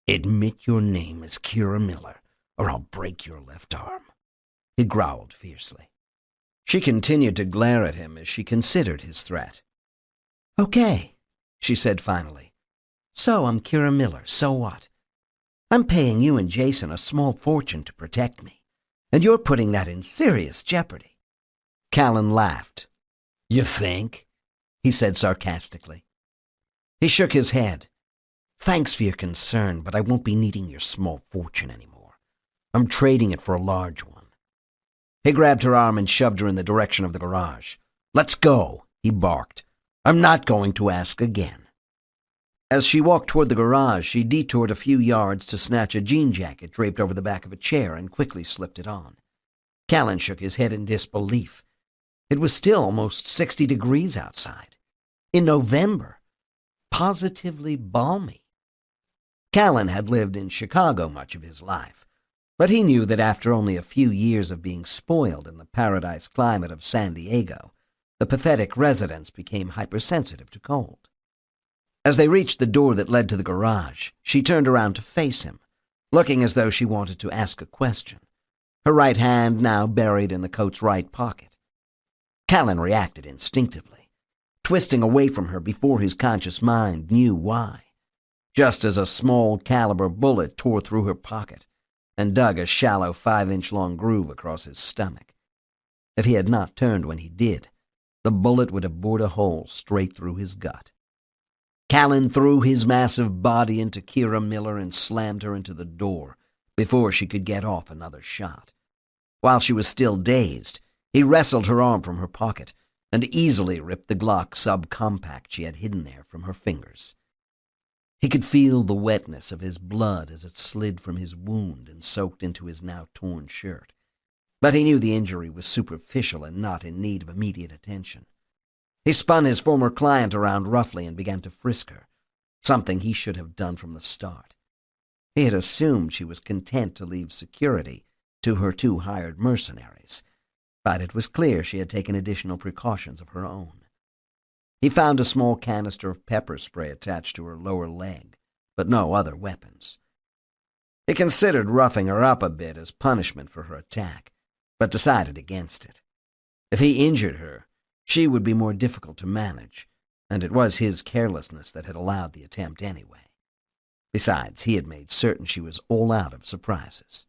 "Admit your name is Kira Miller, or I'll break your left arm," he growled fiercely. She continued to glare at him as she considered his threat. "Okay," she said finally. "So I'm Kira Miller, so what? I'm paying you and Jason a small fortune to protect me, and you're putting that in serious jeopardy." Callan laughed. "You think?" he said sarcastically. He shook his head. "Thanks for your concern, but I won't be needing your small fortune anymore. I'm trading it for a large one." He grabbed her arm and shoved her in the direction of the garage. "Let's go," he barked. "I'm not going to ask again." As she walked toward the garage, she detoured a few yards to snatch a jean jacket draped over the back of a chair and quickly slipped it on. Callan shook his head in disbelief. It was still almost 60 degrees outside. In November. Positively balmy. Callan had lived in Chicago much of his life, but he knew that after only a few years of being spoiled in the paradise climate of San Diego, the pathetic residents became hypersensitive to cold. As they reached the door that led to the garage, she turned around to face him, looking as though she wanted to ask a question, her right hand now buried in the coat's right pocket. Callan reacted instinctively, twisting away from her before his conscious mind knew why, just as a small-caliber bullet tore through her pocket and dug a shallow 5-inch-long groove across his stomach. If he had not turned when he did, the bullet would have bored a hole straight through his gut. Callan threw his massive body into Kira Miller and slammed her into the door before she could get off another shot. While she was still dazed, he wrestled her arm from her pocket and easily ripped the Glock subcompact she had hidden there from her fingers. He could feel the wetness of his blood as it slid from his wound and soaked into his now torn shirt, but he knew the injury was superficial and not in need of immediate attention. He spun his former client around roughly and began to frisk her, something he should have done from the start. He had assumed she was content to leave security to her 2 hired mercenaries, but it was clear she had taken additional precautions of her own. He found a small canister of pepper spray attached to her lower leg, but no other weapons. He considered roughing her up a bit as punishment for her attack, but decided against it. If he injured her, she would be more difficult to manage, and it was his carelessness that had allowed the attempt anyway. Besides, he had made certain she was all out of surprises.